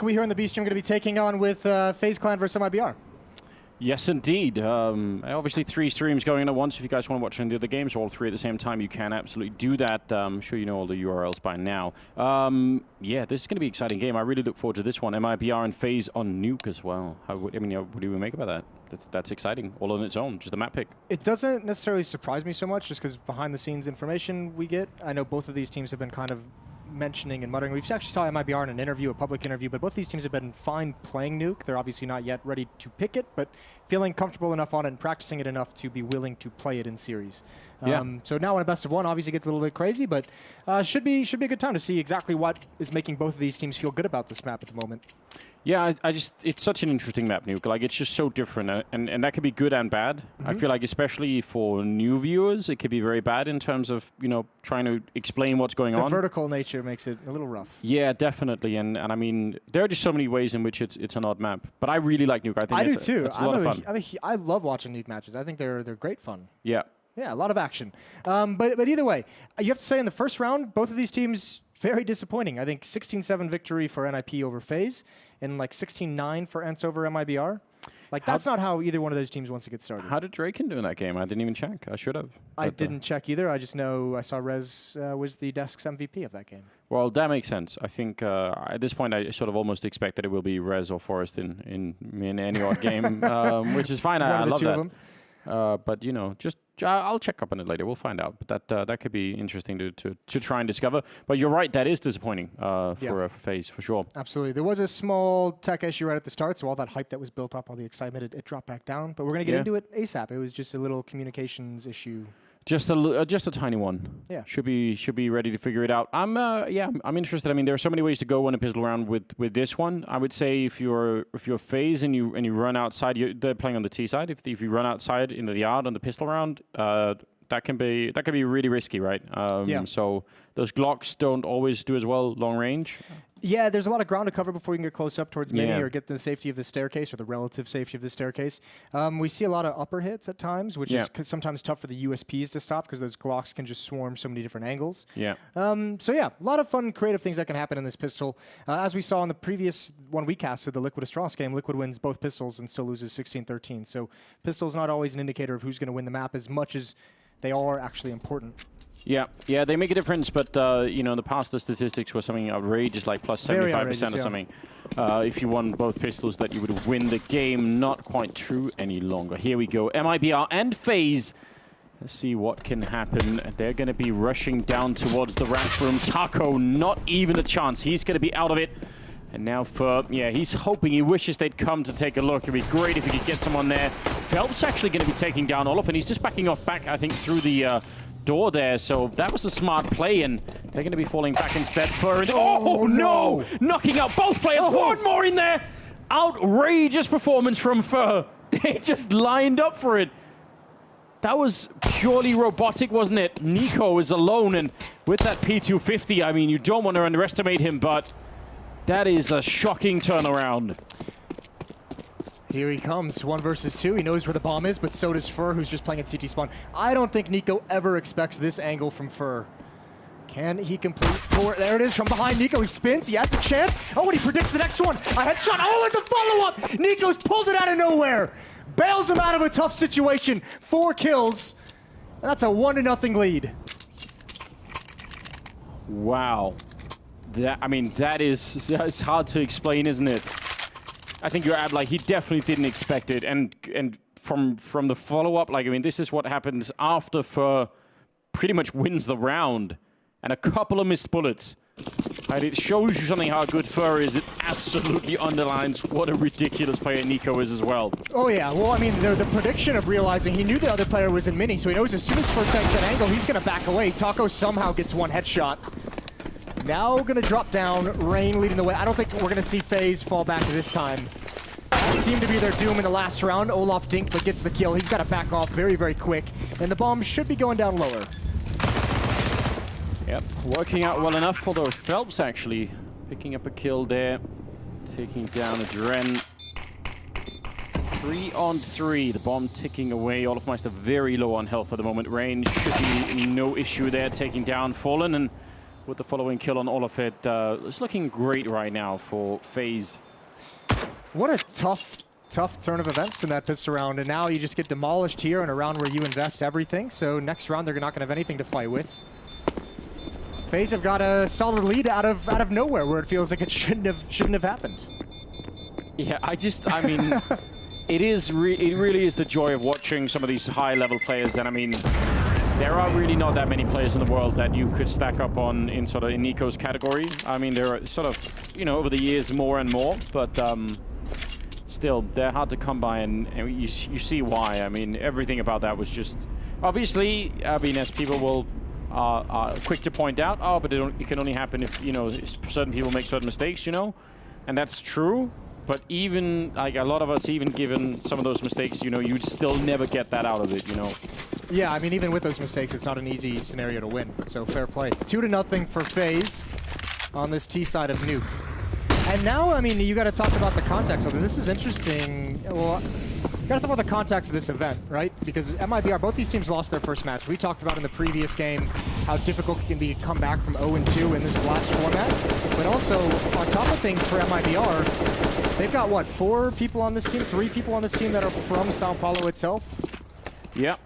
We here on the B stream are going to be taking on with Faze Clan versus Mibr. Yes, indeed. Obviously, 3 streams going on at once. If you guys want to watch any of the other games, or all 3 at the same time, you can absolutely do that. I'm sure you know all the URLs by now. Yeah, this is going to be an exciting game. I really look forward to this one. Mibr and Faze on Nuke as well. What do you make about that? That's exciting, all on its own, just a map pick. It doesn't necessarily surprise me so much, just because behind-the-scenes information we get. I know both of these teams have been kind of mentioning and muttering. We've actually saw Mibr in an interview, a public interview, but both these teams have been fine playing Nuke. They're obviously not yet ready to pick it, but feeling comfortable enough on it and practicing it enough to be willing to play it in series. So now in a best of one, obviously gets a little bit crazy, but should be a good time to see exactly what is making both of these teams feel good about this map at the moment. Yeah, it's such an interesting map, Nuke. Like, it's just so different, and that could be good and bad. I feel like, especially for new viewers, it could be very bad in terms of, you know, trying to explain what's going on. The vertical nature makes it a little rough. Yeah, definitely, and I mean, there are just so many ways in which it's an odd map. But I really like Nuke. I think it's a lot of fun. I love watching Nuke matches. I think they're great fun. Yeah. Yeah, a lot of action. But either way, you have to say in the first round, both of these teams very disappointing. I think 16-7 victory for NIP over Faze, and like 16-9 for ENCE over Mibr. Like, that's not how either one of those teams wants to get started. How did Draken do in that game? I didn't even check. I should have. I didn't check either. I just know I saw Rez was the desk's MVP of that game. Well, that makes sense. I think at this point, I sort of almost expect that it will be Rez or Forrest in any odd game, which is fine. I love that. But, you know, just I'll check up on it later. We'll find out. But that could be interesting to try and discover. But you're right. That is disappointing for Faze, for sure. Absolutely. There was a small tech issue right at the start, so all that hype that was built up, all the excitement, it dropped back down. But we're going to get into it ASAP. It was just a little communications issue. Just a tiny one. Yeah. Should be ready to figure it out. I'm interested. I mean, there are so many ways to go in a pistol round with this one. I would say if you're Faze and you run outside, they're playing on the T side. If you run outside into the yard on the pistol round, that can be really risky, right? So those Glocks don't always do as well long range. Yeah, there's a lot of ground to cover before you can get close up towards mini or get the safety of the staircase or the relative safety of the staircase. We see a lot of upper hits at times, which is sometimes tough for the USPs to stop because those Glocks can just swarm so many different angles. Yeah. So yeah, a lot of fun, creative things that can happen in this pistol. As we saw in the previous one we casted, the Liquid Astros game, Liquid wins both pistols and still loses 16-13. So pistol's not always an indicator of who's going to win the map as much as they are actually important. Yeah, they make a difference, but you know, in the past the statistics were something outrageous, like plus 75% or something. If you won both pistols, that you would win the game. Not quite true any longer. Here we go, Mibr and Faze. Let's see what can happen. They're going to be rushing down towards the ramp room. Taco, not even a chance. He's going to be out of it. And now he's hoping, he wishes they'd come to take a look. It'd be great if he could get someone there. Phelps actually going to be taking down Olaf, and he's just backing off I think, through the door there. So that was a smart play, and they're going to be falling back instead. Oh, no! Knocking out both players. One more in there! Outrageous performance from Fur. They just lined up for it. That was purely robotic, wasn't it? Nico is alone, and with that P250, I mean, you don't want to underestimate him, but that is a shocking turnaround. Here he comes, 1 versus 2. He knows where the bomb is, but so does Fur, who's just playing at CT spawn. I don't think Nico ever expects this angle from Fur. Can he complete 4? There it is from behind Nico. He spins. He has a chance. Oh, and he predicts the next one. A headshot. Oh, it's a follow-up. Nico's pulled it out of nowhere. Bails him out of a tough situation. 4 kills. That's a 1-0 lead. Wow. That is, it's hard to explain, isn't it? I think you're like, he definitely didn't expect it, and from the follow-up, like, I mean, this is what happens after Fur pretty much wins the round, and a couple of missed bullets. And it shows you something how good Fur is. It absolutely underlines what a ridiculous player Nico is as well. Oh yeah, well, I mean, the prediction of realizing he knew the other player was in mini, so he knows as soon as Fur takes that angle, he's gonna back away. Taco somehow gets 1 headshot. Now gonna drop down, Rain leading the way. I don't think we're gonna see Faze fall back this time. That seemed to be their doom in the last round. Olaf dinked but gets the kill. He's gotta back off very, very quick. And the bomb should be going down lower. Yep, working out well enough, although Phelps actually picking up a kill there. Taking down a Dren. 3 on 3, the bomb ticking away. Olafmeister very low on health at the moment. Range should be no issue there, taking down Fallen, and with the following kill on all of it. It's looking great right now for Faze. What a tough turn of events in that pistol round, and now you just get demolished here in a round where you invest everything. So next round they're not going to have anything to fight with. Faze have got a solid lead out of nowhere, where it feels like it shouldn't have happened. Yeah, I mean, it really is the joy of watching some of these high-level players. And I mean, there are really not that many players in the world that you could stack up on in sort of in Nico's category. I mean, there are sort of, you know, over the years more and more, but still, they're hard to come by, and you see why. I mean, everything about that was just obviously. I mean, as people will are quick to point out, oh, but it can only happen if, you know, certain people make certain mistakes, you know, and that's true. But even like a lot of us, even given some of those mistakes, you know, you'd still never get that out of it, you know. Yeah, I mean, even with those mistakes, it's not an easy scenario to win. So fair play. 2-0 for Faze on this T side of Nuke. And now, I mean, you got to talk about the context of it. This is interesting. Well, you got to talk about the context of this event, right? Because Mibr, both these teams lost their first match. We talked about in the previous game how difficult it can be to come back from 0-2 in this blast format. But also, on top of things for Mibr, they've got, what, 4 people on this team? 3 people on this team that are from Sao Paulo itself? Yeah.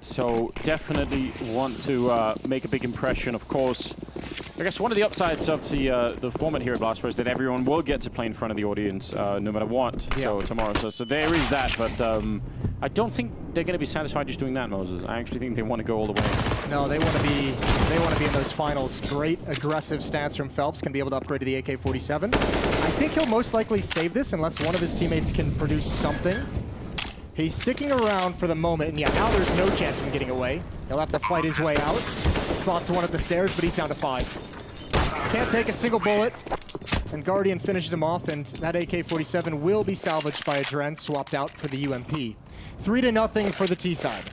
So definitely want to make a big impression, of course. I guess one of the upsides of the format here at Blastful is that everyone will get to play in front of the audience no matter what. Yeah. So tomorrow, so there is that. But I don't think they're going to be satisfied just doing that, Moses. I actually think they want to go all the way. No, they want to be. They want to be in those finals. Great aggressive stance from Phelps. Can be able to upgrade to the AK-47. I think he'll most likely save this unless one of his teammates can produce something. He's sticking around for the moment, and yeah, now there's no chance of him getting away. He'll have to fight his way out. Spots one at the stairs, but he's down to 5. Can't take a single bullet, and Guardian finishes him off, and that AK-47 will be salvaged by a Dren, swapped out for the UMP. 3-0 for the T side.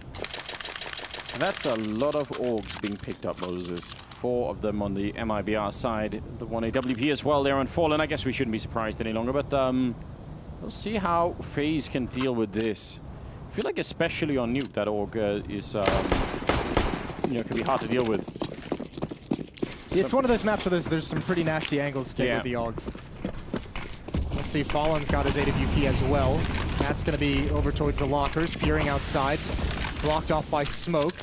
That's a lot of orgs being picked up, Moses. 4 of them on the Mibr side. The one AWP as well there on Fallen. I guess we shouldn't be surprised any longer, but we'll see how Faze can deal with this. I feel like especially on Nuke, that org is, you know, can be hard to deal with. It's one of those maps where there's some pretty nasty angles to take with the AUG. Let's see, Fallen's got his AWP as well. That's going to be over towards the lockers, peering outside. Blocked off by smoke.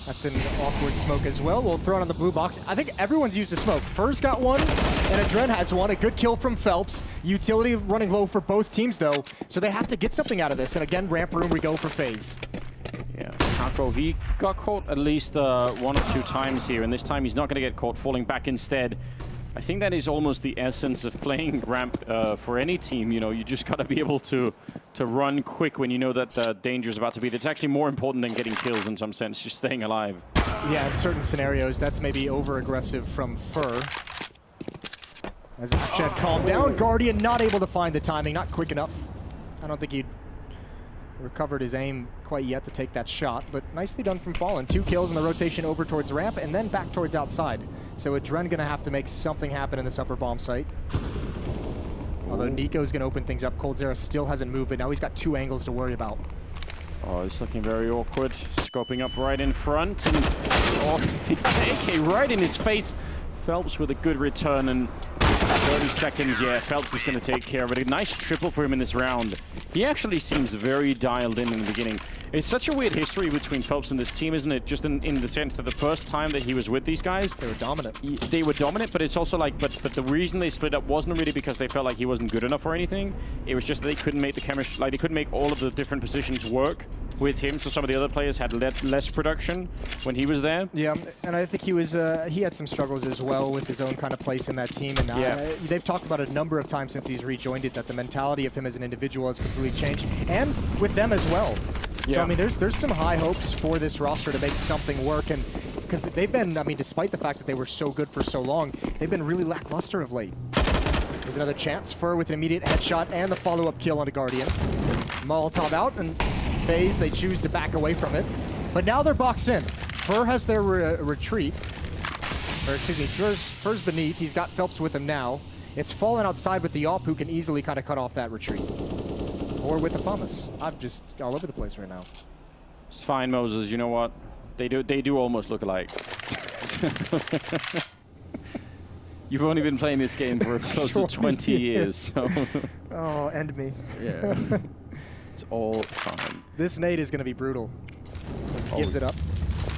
That's an awkward smoke as well. We'll throw it on the blue box. I think everyone's used to smoke. Fur's got one, and Adren has one. A good kill from Phelps. Utility running low for both teams, though, so they have to get something out of this. And again, ramp room we go for Faze. Yeah, Csgo, he got caught at least 1 or 2 times here, and this time he's not going to get caught, falling back instead. I think that is almost the essence of playing ramp for any team. You know, you just got to be able to run quick when you know that the danger is about to be. It's actually more important than getting kills in some sense, just staying alive. Yeah, in certain scenarios, that's maybe over-aggressive from Fur. As Shed calmed down, Guardian not able to find the timing, not quick enough. I don't think he'd recovered his aim quite yet to take that shot, but nicely done from Fallen. 2 kills in the rotation over towards ramp and then back towards outside. So Adren gonna have to make something happen in this upper bomb site. Although Nico's gonna open things up. Coldzera still hasn't moved, but now he's got 2 angles to worry about. Oh, it's looking very awkward. Scoping up right in front, and AK right in his face. Phelps with a good return, and 30 seconds, yeah, Phelps is going to take care of it. A nice triple for him in this round. He actually seems very dialed in the beginning. It's such a weird history between Phelps and this team, isn't it? Just in the sense that the first time that he was with these guys, they were dominant. They were dominant, but it's also like, but the reason they split up wasn't really because they felt like he wasn't good enough or anything. It was just that they couldn't make the chemistry, like they couldn't make all of the different positions work with him. So some of the other players had less production when he was there. Yeah, and I think he had some struggles as well with his own kind of place in that team. And they've talked about it a number of times since he's rejoined it, that the mentality of him as an individual has completely changed, and with them as well. So, I mean, there's some high hopes for this roster to make something work, and because they've been, I mean, despite the fact that they were so good for so long, they've been really lackluster of late. There's another chance. Fur with an immediate headshot and the follow-up kill on a Guardian. Molotov out, and Faze, they choose to back away from it. But now they're boxed in. Fur has their retreat. Or, excuse me, Fur's beneath. He's got Phelps with him now. It's Fallen outside with the AWP, who can easily kind of cut off that retreat. Or with the FAMAS. I'm just all over the place right now. It's fine, Moses. You know what? They do almost look alike. You've only been playing this game for close to 20 years, so... Oh, end me. Yeah. It's all fine. This nade is going to be brutal. Gives it up.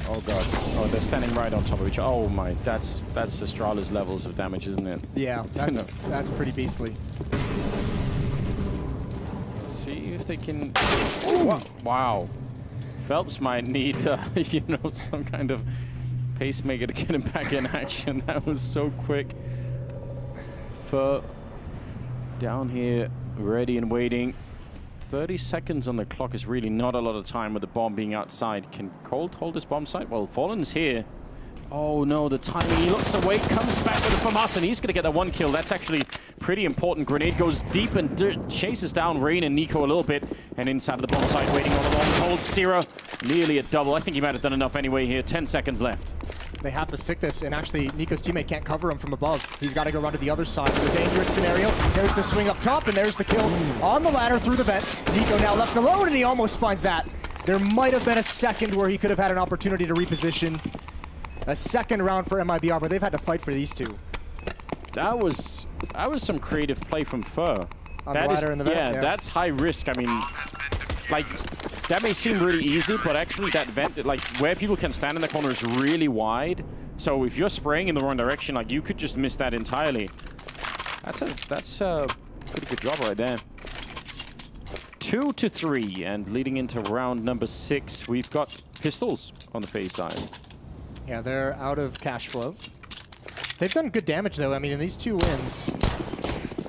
Oh god. Oh, they're standing right on top of each other. Oh my, that's Astrala's levels of damage, isn't it? Yeah, that's pretty beastly. See if they can... Wow. Phelps might need, you know, some kind of pacemaker to get him back in action. That was so quick. For down here, ready and waiting. 30 seconds on the clock is really not a lot of time with the bomb being outside. Can Cold hold this bomb site? Well, Fallen's here. Oh no, the timing. He looks away, comes back with the FAMAS, and he's going to get that one kill. That's actually pretty important. Grenade goes deep and chases down Rain and Nico a little bit. And inside of the bomb site, waiting all along. Cold Zero, nearly a double. I think he might have done enough anyway here. 10 seconds left. They have to stick this, and actually Nico's teammate can't cover him from above. He's got to go run to the other side. So dangerous scenario. There's the swing up top, and there's the kill on the ladder through the vent. Nico now left alone, and he almost finds that. There might have been a second where he could have had an opportunity to reposition. A second round for MIBR, but they've had to fight for these two. That was some creative play from Fur. On the ladder in the vent, yeah, that's high risk. I mean, like, that may seem really easy, but actually that vent, like, where people can stand in the corner is really wide. So if you're spraying in the wrong direction, like, you could just miss that entirely. That's a pretty good job right there. 2-3, and leading into round number 6, we've got Pistols on the Faze side. Yeah, they're out of cash flow. They've done good damage, though. I mean, in these 2 wins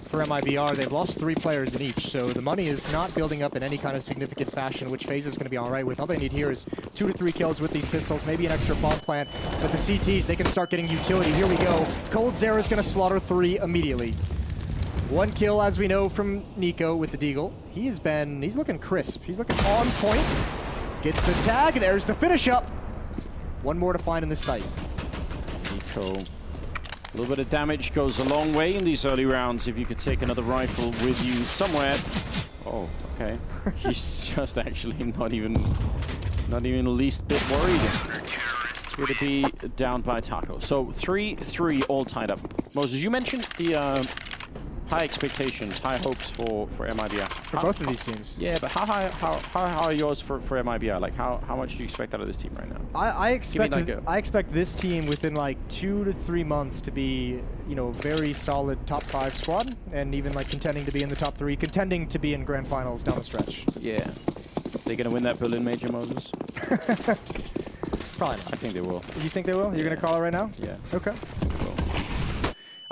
for MIBR, they've lost 3 players in each, so the money is not building up in any kind of significant fashion, which Faze is going to be all right with. All they need here is 2 to 3 kills with these pistols, maybe an extra bomb plant. But the CTs, they can start getting utility. Here we go. Cold Zero is going to slaughter 3 immediately. 1 kill, as we know, from Nico with the Deagle. He's looking crisp. He's looking on point. Gets the tag. There's the finish up. 1 more to find in this site. Nico. A little bit of damage goes a long way in these early rounds if you could take another rifle with you somewhere. Oh, okay. He's just actually not even the least bit worried. It's going to be down by Taco. So 3-3 all tied up. Moses, you mentioned the high expectations, high hopes for MIBR. For both of these teams. Yeah, but how high are yours for MIBR? Like, how much do you expect out of this team right now? I expect this team within like 2 to 3 months to be, you know, very solid top 5 squad, and even like contending to be in the top 3, contending to be in grand finals down the stretch. Yeah. They're going to win that Berlin major, Moses? Probably not. I think they will. You think they will? You're going to call it right now? Yeah. Okay.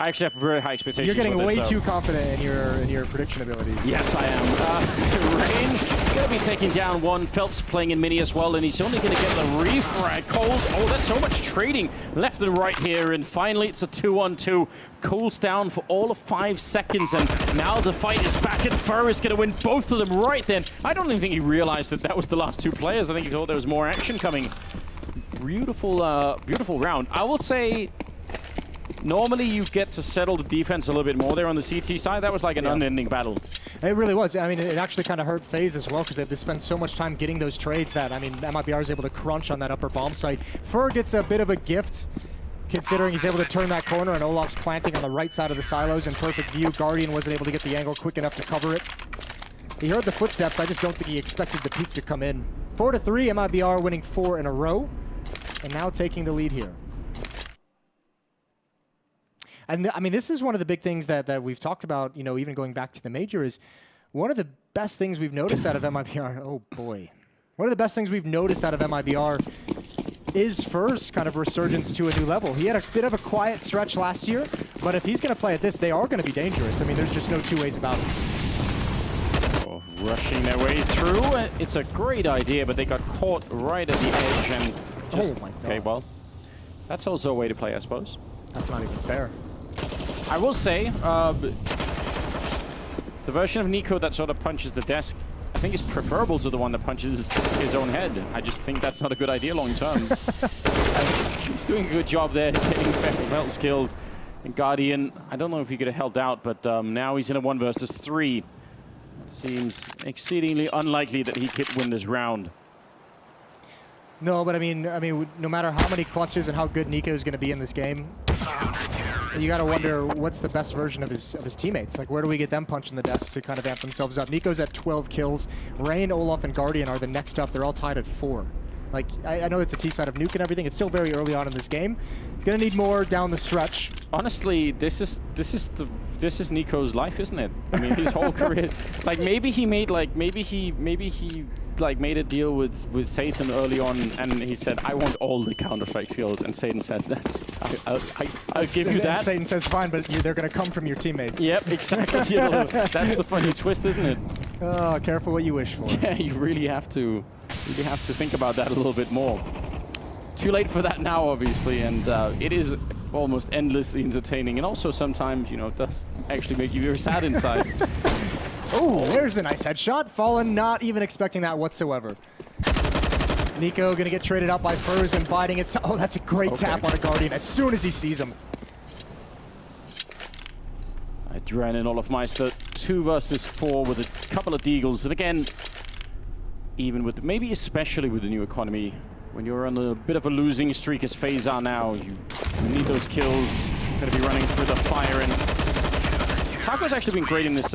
I actually have very high expectations. You're getting for this, way too confident in your prediction abilities. Yes, I am. Rain going to be taking down 1. Phelps playing in mini as well, and he's only going to get the refrag. Cold. Oh, there's so much trading left and right here, and finally it's a 2-on-2. Cools down for all of 5 seconds, and now the fight is back, and Fur is going to win both of them right then. I don't even think he realized that was the last 2 players. I think he thought there was more action coming. Beautiful, beautiful round. I will say, normally you get to settle the defense a little bit more there on the CT side. That was like an unending battle. It really was. I mean, it actually kind of hurt Faze as well because they had to spend so much time getting those trades that, I mean, MIBR is able to crunch on that upper bomb site. Fur gets a bit of a gift considering he's able to turn that corner, and Olaf's planting on the right side of the silos in perfect view. Guardian wasn't able to get the angle quick enough to cover it. He heard the footsteps. I just don't think he expected the peak to come in. 4-3, MIBR winning 4 in a row, and now taking the lead here. And I mean, this is one of the big things that we've talked about, you know, even going back to the major, is one of the best things we've noticed out of MIBR. Oh boy. One of the best things we've noticed out of MIBR is Fur's kind of resurgence to a new level. He had a bit of a quiet stretch last year, but if he's going to play at this, they are going to be dangerous. I mean, there's just no 2 ways about it. Oh, rushing their way through. It's a great idea, but they got caught right at the edge and just... Oh my God. Okay, well, that's also a way to play, I suppose. That's not even fair. I will say, the version of Nico that sort of punches the desk, I think is preferable to the one that punches his own head. I just think that's not a good idea long term. He's doing a good job there, getting Phelps killed. And Guardian, I don't know if he could have held out, but now he's in a 1 versus 3. Seems exceedingly unlikely that he could win this round. No, but I mean, no matter how many clutches and how good Nico is going to be in this game, you got to wonder what's the best version of his teammates. Like, where do we get them punching the desk to kind of amp themselves up? Nico's at 12 kills. Rain, Olaf, and Guardian are the next up. They're all tied at 4. Like, I know it's a T-side of Nuke and everything. It's still very early on in this game. Gonna need more down the stretch. Honestly, this is Nico's life, isn't it? I mean, his whole career. Like, maybe he made made a deal with Satan early on, and he said, "I want all the counter-strike skills," and Satan says, "I'll give you that." Satan says, "Fine, but they're gonna come from your teammates." Yep, exactly. That's the funny twist, isn't it? Oh, careful what you wish for. Yeah, you really have to think about that a little bit more. Too late for that now, obviously, and it is almost endlessly entertaining, and also sometimes, it does actually make you very sad inside. Oh, there's a nice headshot. Fallen, not even expecting that whatsoever. Nico gonna get traded out by Faze, been biding his time. Oh, that's a great tap on a Guardian as soon as he sees him. Adrenaline Olafmeister, 2 versus 4 with a couple of deagles, and again, even with, maybe especially with the new economy, when you're on a bit of a losing streak as Faze are now, you need those kills. Gonna be running through the fire, and Taco's actually been great in this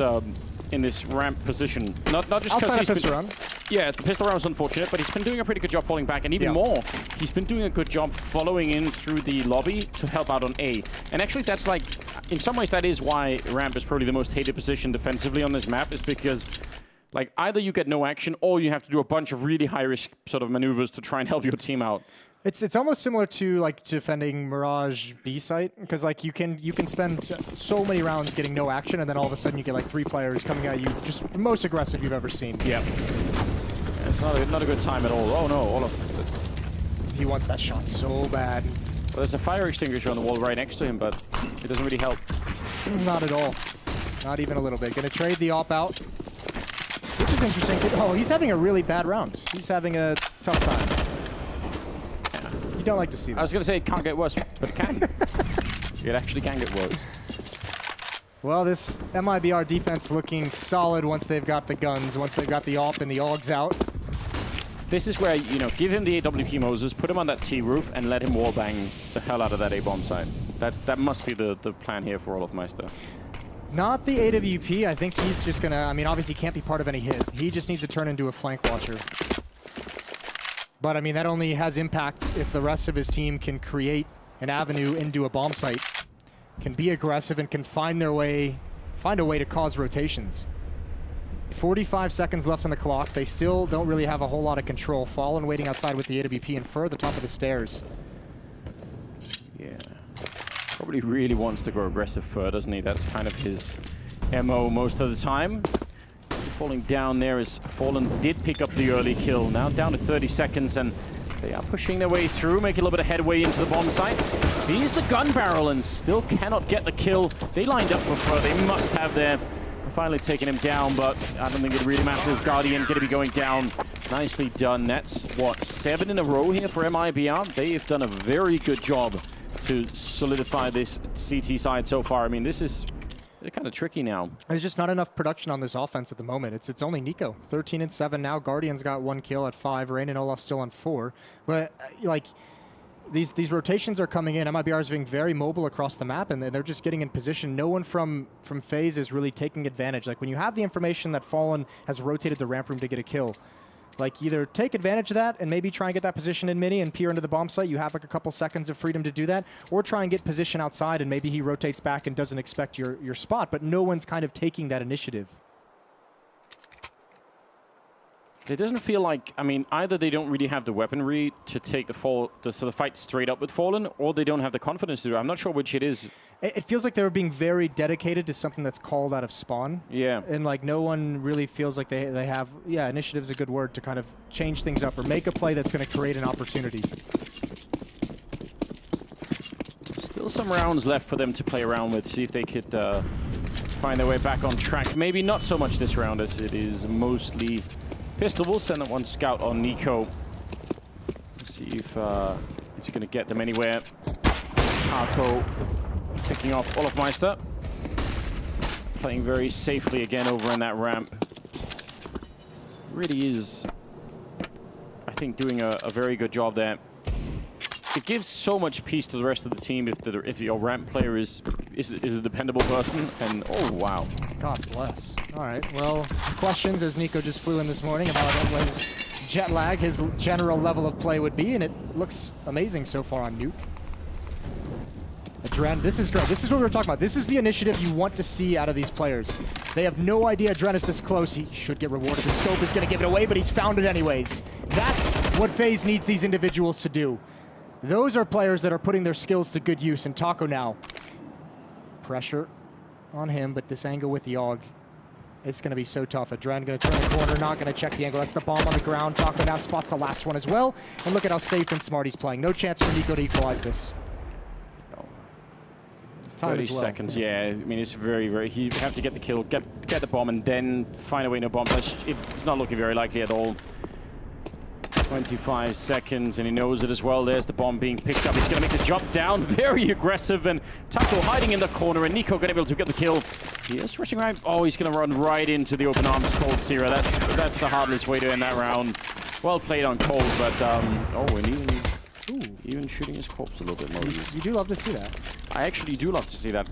ramp position. Not just because he's pistol round. Yeah, the pistol round was unfortunate, but he's been doing a pretty good job falling back, and even more, he's been doing a good job following in through the lobby to help out on A. And actually, that's like, in some ways, that is why ramp is probably the most hated position defensively on this map, is because, like, either you get no action, or you have to do a bunch of really high-risk sort of maneuvers to try and help your team out. It's almost similar to like defending Mirage B site, because like you can spend so many rounds getting no action, and then all of a sudden you get like 3 players coming at you, just the most aggressive you've ever seen. Yeah, it's not a good time at all. Oh no, Olaf. He wants that shot so bad. Well, there's a fire extinguisher on the wall right next to him, but it doesn't really help. Not at all. Not even a little bit. Gonna trade the op out, which is interesting. Oh, he's having a really bad round. He's having a tough time. You don't like to see that. I was going to say it can't get worse, but it can. It actually can get worse. Well, this Mibr defense looking solid once they've got the guns, once they've got the AWP and the AUGs out. This is where, give him the AWP Moses, put him on that T roof, and let him wallbang the hell out of that A-bomb site. That must be the plan here for Olafmeister. Not the AWP. I think he's just going to, obviously he can't be part of any hit. He just needs to turn into a flank watcher. But, that only has impact if the rest of his team can create an avenue into a bomb site, can be aggressive, and can find a way to cause rotations. 45 seconds left on the clock. They still don't really have a whole lot of control. Fallen waiting outside with the AWP, and Fur at the top of the stairs. Yeah. Probably really wants to go aggressive Fur, doesn't he? That's kind of his MO most of the time. Falling down there as Fallen did pick up the early kill. Now down to 30 seconds, and they are pushing their way through, making a little bit of headway into the bomb site. Sees the gun barrel and still cannot get the kill. They lined up for Fur. They must have there. Finally taking him down, but I don't think it really matters. Guardian going to be going down. Nicely done. That's, what, 7 in a row here for Mibr. They have done a very good job to solidify this CT side so far. This is... they're kind of tricky now. There's just not enough production on this offense at the moment. It's only Nico, 13 and 7 now. Guardian's got 1 kill at 5. Rain and Olaf still on 4. But like these rotations are coming in. Mibr is being very mobile across the map, and they're just getting in position. No one from Faze is really taking advantage. Like when you have the information that Fallen has rotated the ramp room to get a kill, like either take advantage of that and maybe try and get that position in mini and peer into the bomb site. You have like a couple seconds of freedom to do that, or try and get position outside and maybe he rotates back and doesn't expect your spot, but no one's kind of taking that initiative. It doesn't feel like, either they don't really have the weaponry to take the fight straight up with Fallen, or they don't have the confidence to do it. I'm not sure which it is. It feels like they're being very dedicated to something that's called out of spawn. Yeah. And like no one really feels like they have, initiative's a good word to kind of change things up or make a play that's going to create an opportunity. Still some rounds left for them to play around with, see if they could find their way back on track. Maybe not so much this round, as it is mostly pistol. We'll send that one scout on Nico. See if it's going to get them anywhere. Taco picking off Olafmeister. Playing very safely again over in that ramp. Really is, I think, doing a very good job there. It gives so much peace to the rest of the team if your ramp player is a dependable person. And oh wow, God bless. All right, well, questions as Nico just flew in this morning about what his jet lag, his general level of play would be, and it looks amazing so far on Nuke. Adren, this is great. This is what we were talking about. This is the initiative you want to see out of these players. They have no idea Adren is this close. He should get rewarded. The scope is going to give it away, but he's found it anyways. That's what Faze needs these individuals to do. Those are players that are putting their skills to good use. And Taco now, pressure on him, but this angle with the AUG, it's going to be so tough. Adren going to turn the corner, not going to check the angle. That's the bomb on the ground. Taco now spots the last one as well. And look at how safe and smart he's playing. No chance for Nico to equalize this. 30 seconds, yeah. I mean, it's very, very... You have to get the kill, get the bomb, and then find a way to bomb. It's not looking very likely at all. 25 seconds, and he knows it as well. There's the bomb being picked up. He's going to make the jump down. Very aggressive, and Taco hiding in the corner, and Nico going to be able to get the kill. He is rushing right. Oh, he's going to run right into the open arms. Coldzera. That's a heartless way to end that round. Well played on Cold, but... oh, and even shooting his corpse a little bit more. You do love to see that. I actually do love to see that.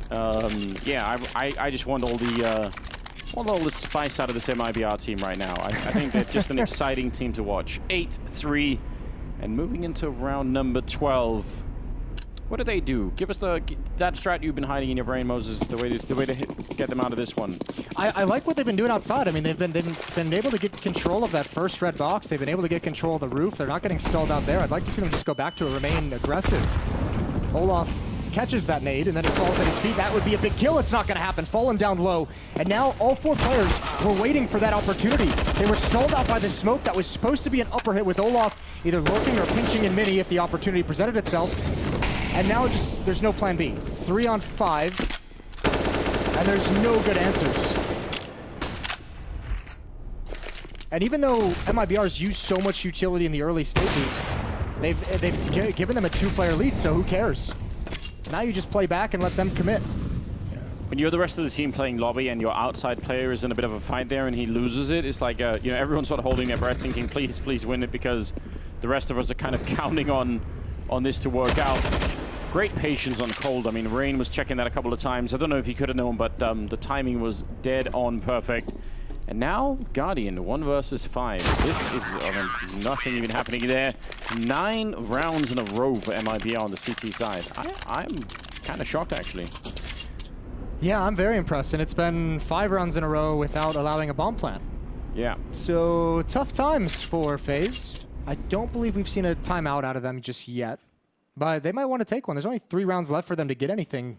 Yeah, I just want all the spice out of this Mibr team right now. I think they're just an exciting team to watch. 8-3, and moving into round number 12. What do they do? Give us that strat you've been hiding in your brain, Moses. The way to get them out of this one. I like what they've been doing outside. I mean, they've been able to get control of that first red box. They've been able to get control of the roof. They're not getting stalled out there. I'd like to see them just go back to remain aggressive. Olaf catches that nade, and then it falls at his feet. That would be a big kill. It's not going to happen. Fallen down low. And now all four players were waiting for that opportunity. They were stalled out by the smoke. That was supposed to be an upper hit with Olaf either lurking or pinching in mini if the opportunity presented itself. And now just there's no plan B. 3 on 5, and there's no good answers. And even though Mibr's used so much utility in the early stages, they've given them a 2-player lead, so who cares? Now you just play back and let them commit. When you're the rest of the team playing lobby and your outside player is in a bit of a fight there and he loses it, it's like, you know, everyone's sort of holding their breath thinking, please, please win it, because the rest of us are kind of counting on this to work out. Great patience on Cold. I mean, Rain was checking that a couple of times. I don't know if he could have known, but the timing was dead on perfect. And now, Guardian, 1 versus 5. This is nothing even happening there. 9 rounds in a row for Mibr on the CT side. I'm kind of shocked, actually. Yeah, I'm very impressed, and it's been 5 rounds in a row without allowing a bomb plant. Yeah. So, tough times for FaZe. I don't believe we've seen a timeout out of them just yet. But they might want to take one. There's only 3 rounds left for them to get anything.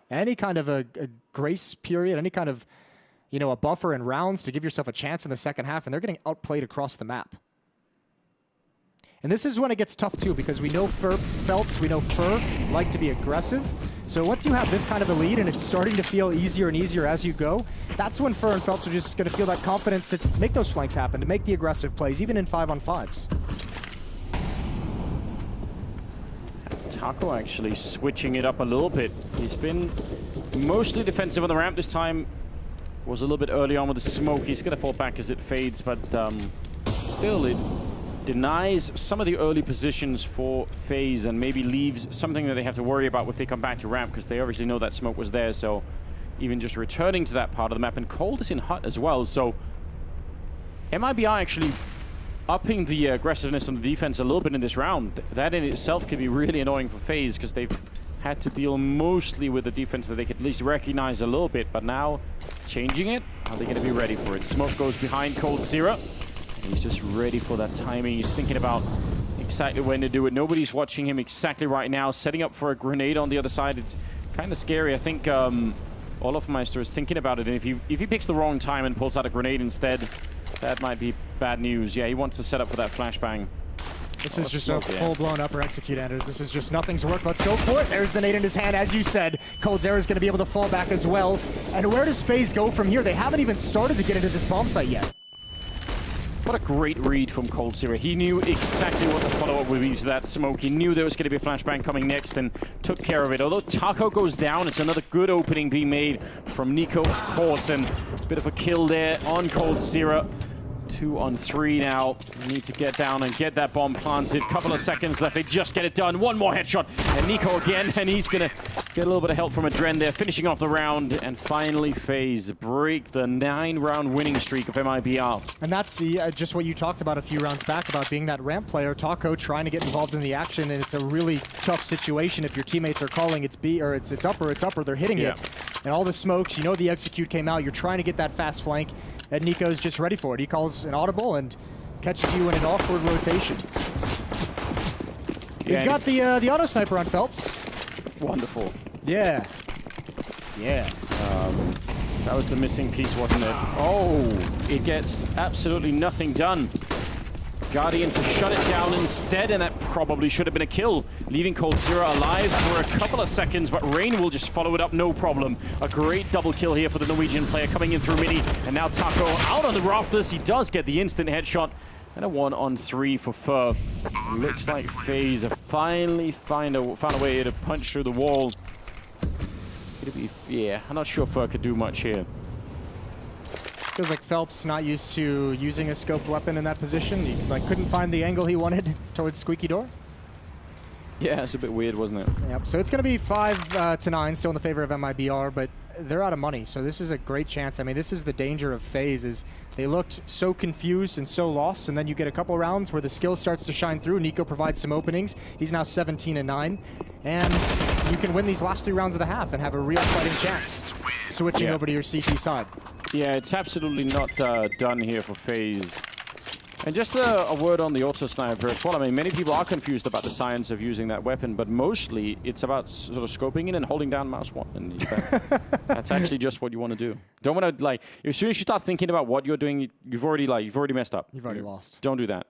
Any kind of a grace period, any kind of, you know, a buffer in rounds to give yourself a chance in the second half, and they're getting outplayed across the map. And this is when it gets tough, too, because we know Phelps, we know Fur like to be aggressive. So once you have this kind of a lead and it's starting to feel easier and easier as you go, that's when Fur and Phelps are just going to feel that confidence to make those flanks happen, to make the aggressive plays, even in 5-on-5s. Taco actually switching it up a little bit. He's been mostly defensive on the ramp this time. Was a little bit early on with the smoke. He's going to fall back as it fades, but still it denies some of the early positions for FaZe and maybe leaves something that they have to worry about if they come back to ramp, because they obviously know that smoke was there. So even just returning to that part of the map, and Cold is in hut as well. So Mibr actually upping the aggressiveness on the defense a little bit in this round. That in itself could be really annoying for FaZe, because they've had to deal mostly with the defense that they could at least recognize a little bit. But now, changing it, are they going to be ready for it? Smoke goes behind Coldzera, and he's just ready for that timing. He's thinking about exactly when to do it. Nobody's watching him exactly right now. Setting up for a grenade on the other side. It's kind of scary. I think Olafmeister is thinking about it, and if he picks the wrong time and pulls out a grenade instead, that might be bad news. Yeah, he wants to set up for that flashbang. This is just a full-blown upper execute, Anders. This is just nothing's work. Let's go for it. There's the nade in his hand, as you said. Coldzera is going to be able to fall back as well. And where does FaZe go from here? They haven't even started to get into this bomb site yet. What a great read from Coldzera. He knew exactly what the follow-up would be to that smoke. He knew there was going to be a flashbang coming next and took care of it. Although Taco goes down, it's another good opening being made from Nico, of course, and a bit of a kill there on Coldzera. 2 2 on 3 now. Need to get down and get that bomb planted. Couple of seconds left. They just get it done. One more headshot. And Nico again. And he's going to get a little bit of help from Adren there, finishing off the round. And finally, Faze break the 9-round winning streak of MIBR. And that's just what you talked about a few rounds back about being that ramp player. Taco trying to get involved in the action. And it's a really tough situation if your teammates are calling it's B or it's up or it's up or they're hitting it. And all the smokes, you know the execute came out. You're trying to get that fast flank. And Nico's just ready for it. He calls an audible and catches you in an awkward rotation. We've got the auto sniper on Phelps. Wonderful. Yeah. Yeah. That was the missing piece, wasn't it? Oh, it gets absolutely nothing done. Guardian to shut it down instead, and that probably should have been a kill. Leaving coldzera alive for a couple of seconds, but Rain will just follow it up, no problem. A great double kill here for the Norwegian player coming in through midi, and now Taco out on the rafters. He does get the instant headshot, and a 1 on 3 for Fur. Looks like Faze have finally found a way to punch through the wall. It'll be, yeah, I'm not sure Fur could do much here. Feels like Phelps not used to using a scoped weapon in that position. He couldn't find the angle he wanted towards Squeaky Door. Yeah, it's a bit weird, wasn't it? Yep. So it's going to be 5 to 9, still in the favor of MIBR, but they're out of money. So this is a great chance. I mean, this is the danger of Faze. Is they looked so confused and so lost, and then you get a couple rounds where the skill starts to shine through. Nico provides some openings. He's now 17 and 9, and you can win these last 3 rounds of the half and have a real fighting chance. Switching over to your CT side. Yeah, it's absolutely not done here for Faze. And just a word on the auto sniper as well. I mean, many people are confused about the science of using that weapon, but mostly it's about sort of scoping in and holding down mouse 1. And that's actually just what you want to do. Don't want to, like, as soon as you start thinking about what you're doing, you've already messed up. You've already lost. Don't do that.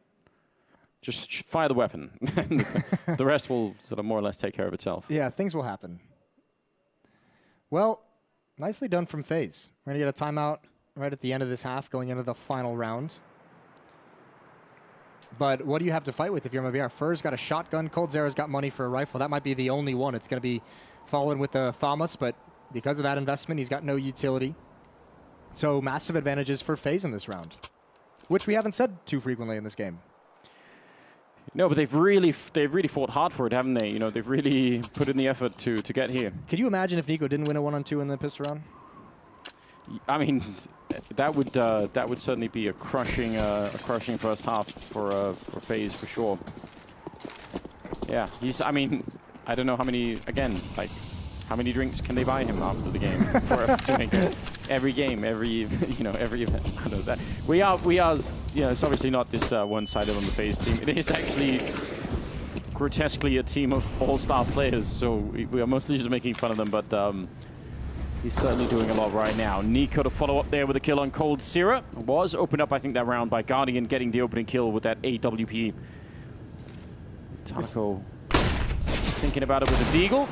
Just fire the weapon. The rest will sort of more or less take care of itself. Yeah, things will happen. Well, nicely done from Faze. We're going to get a timeout right at the end of this half, going into the final round. But what do you have to fight with if you're MIBR? Fur's got a shotgun. coldzera's got money for a rifle. That might be the only one. It's going to be following with the Famas, but because of that investment, he's got no utility. So massive advantages for Faze in this round, which we haven't said too frequently in this game. No, but they've really fought hard for it, haven't they? You know, they've really put in the effort to get here. Can you imagine if Nico didn't win a 1-on-2 in the pistol round? I mean, that would certainly be a crushing first half for Faze for sure. Yeah, I mean, I don't know how many. Again, like, how many drinks can they buy him after the game to make it? Every game, every event. I don't know that we are. Yeah, it's obviously not this one-sided on the Faze team. It is actually grotesquely a team of all-star players. So we are mostly just making fun of them, but. He's certainly doing a lot right now. Nico to follow up there with a kill on coldzera. Was opened up, I think, that round by Guardian getting the opening kill with that AWP. Taco thinking about it with a deagle.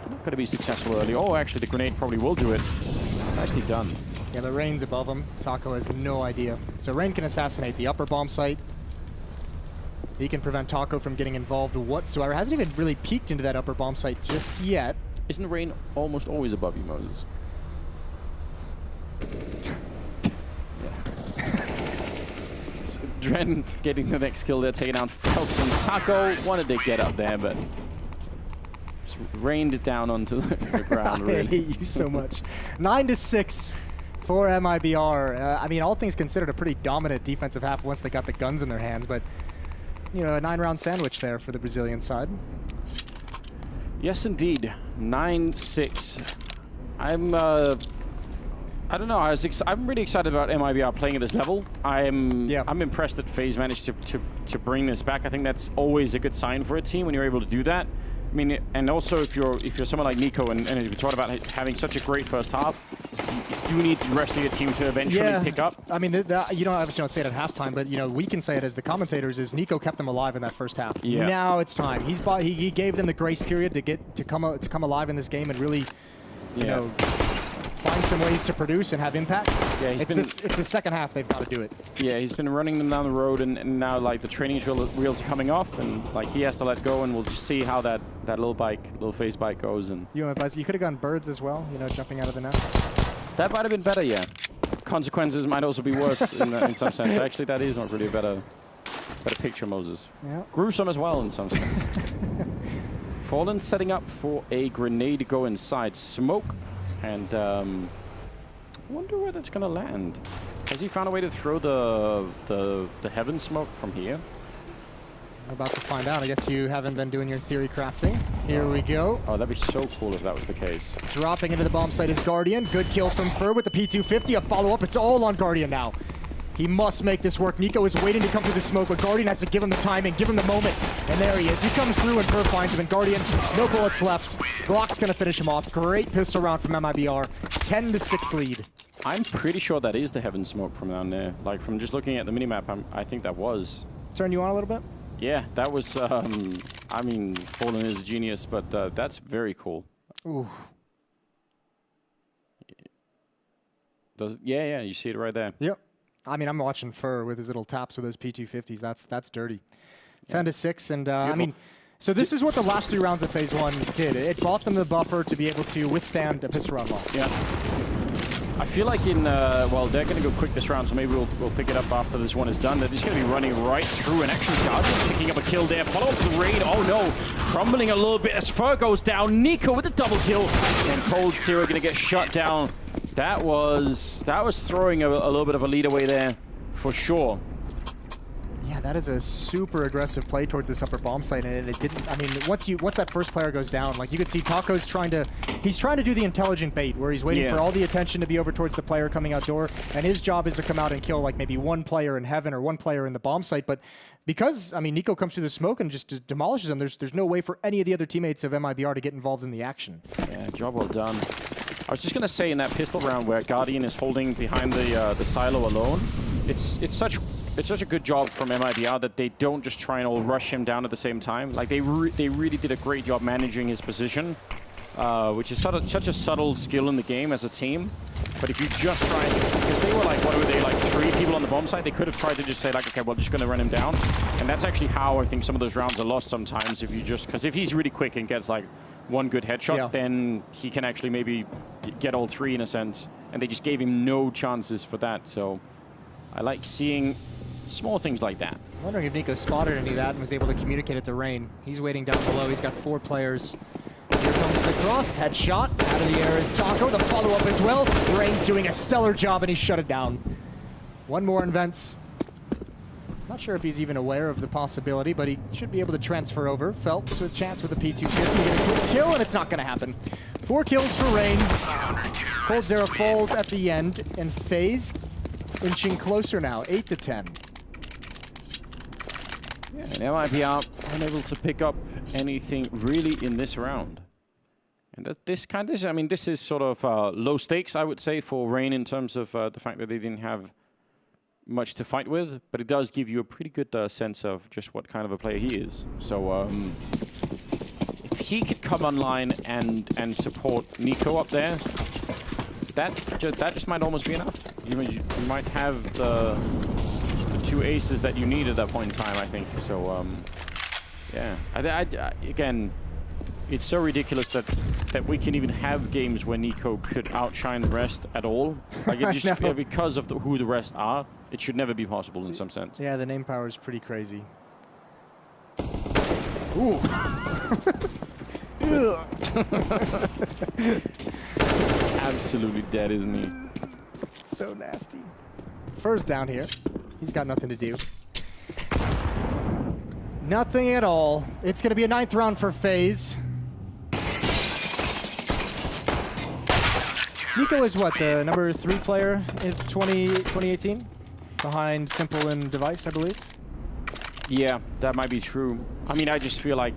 Not going to be successful early. Oh, actually, the grenade probably will do it. Nicely done. Yeah, the Rain's above him. Taco has no idea. So Rain can assassinate the upper bomb site. He can prevent Taco from getting involved whatsoever. Hasn't even really peeked into that upper bomb site just yet. Isn't Rain almost always above you, Moses? Dren getting the next kill there, taking down Phelps and Taco. Wanted to get up there, but just rained it down onto the ground, really. I hate you so much. 9-6 for MIBR. I mean, all things considered, a pretty dominant defensive half once they got the guns in their hands, but, you know, a 9-round sandwich there for the Brazilian side. Yes, indeed. 9-6. I don't know. I'm really excited about MIBR playing at this level. I'm impressed that Faze managed to bring this back. I think that's always a good sign for a team when you're able to do that. I mean, and also if you're someone like Nico and we talked about having such a great first half, you do need the rest of your team to eventually pick up. I mean, you don't obviously don't say it at halftime, but you know we can say it as the commentators. Is Nico kept them alive in that first half? Yeah. Now it's time. He gave them the grace period to come alive in this game and really, you know, find some ways to produce and have impact. Yeah, it's the second half they've got to do it. Yeah, he's been running them down the road, and now like the training wheels are coming off, and like he has to let go, and we'll just see how that little Faze bike goes. And you could have gone birds as well, you know, jumping out of the nest. That might have been better, yeah. consequences might also be worse in some sense. Actually, that is not really a better picture, Moses. Yeah. Gruesome as well in some sense. Fallen setting up for a grenade to go inside smoke, and wonder where that's gonna land. Has he found a way to throw the heaven smoke from here? I'm about to find out. I guess you haven't been doing your theory crafting. Here we go. Oh, that'd be so cool if that was the case. Dropping into the bomb site is Guardian. Good kill from Fur with the P250. A follow-up. It's all on Guardian now. He must make this work. Nico is waiting to come through the smoke, but Guardian has to give him the timing, give him the moment. And there he is. He comes through and Fur finds him. And Guardian, no bullets left. Glock's going to finish him off. Great pistol round from Mibr. 10-6 lead. I'm pretty sure that is the heaven smoke from down there. Like, from just looking at the minimap, I think that was. Turn you on a little bit? Yeah, that was, I mean, Fallen is a genius, but that's very cool. Ooh. Yeah, you see it right there. Yep. I mean, I'm watching Fur with his little taps with those P250s. That's dirty. 10-6, and I mean, so this is what the last 3 rounds of Phase 1 did. It bought them the buffer to be able to withstand a pistol round loss. Yeah. I feel like well, they're going to go quick this round, so maybe we'll pick it up after this one is done. They're just going to be running right through, and actually Guardian picking up a kill there. Follow up the raid. Oh no, crumbling a little bit as Fur goes down. Nico with a double kill, and Cold Zero going to get shut down. That was throwing a little bit of a lead away there, for sure. Yeah, that is a super aggressive play towards this upper bomb site, and it didn't. I mean, once that first player goes down, like you could see, Taco's trying to do the intelligent bait, where he's waiting for all the attention to be over towards the player coming outdoor, and his job is to come out and kill like maybe 1 player in heaven or 1 player in the bomb site. But because I mean, Nico comes through the smoke and just demolishes him, there's no way for any of the other teammates of Mibr to get involved in the action. Yeah, job well done. I was just gonna say in that pistol round where Guardian is holding behind the silo alone, it's such a good job from Mibr that they don't just try and all rush him down at the same time. Like they really did a great job managing his position, which is such a subtle skill in the game as a team. But if you just try, because they were like, what were they, like 3 people on the bomb site, they could have tried to just say like, okay, we're just gonna run him down. And that's actually how I think some of those rounds are lost sometimes. Because if he's really quick and gets like 1 good headshot, then he can actually maybe get all 3 in a sense. And they just gave him no chances for that. So I like seeing small things like that. I'm wondering if Nico spotted any of that and was able to communicate it to Rain. He's waiting down below. He's got 4 players. Here comes the cross. Headshot. Out of the air is Taco. The follow-up as well. Rain's doing a stellar job, and he shut it down. 1 more in vents. Not sure if he's even aware of the possibility, but he should be able to transfer over. Phelps with a chance with the P250. Get a quick kill, and it's not going to happen. 4 kills for Rain. Cold Zero falls at the end, and Faze inching closer now, 8-10. Yeah, and Mibr unable to pick up anything really in this round. And this is sort of low stakes, I would say, for Rain in terms of the fact that they didn't have much to fight with, but it does give you a pretty good sense of just what kind of a player he is. So if he could come online and support Nico up there, that just might almost be enough. You might have the 2 aces that you need at that point in time, I think. So yeah, again, it's so ridiculous that we can even have games where Nico could outshine the rest at all. Like it just, because of who the rest are, it should never be possible in some sense. Yeah, the name power is pretty crazy. Ooh. Absolutely dead, isn't he? So nasty. Fur's down here. He's got nothing to do. Nothing at all. It's going to be a 9th round for Faze. Nico is what, the number 3 player in 2018? Behind Simple and Device, I believe? Yeah, that might be true. I mean, I just feel like...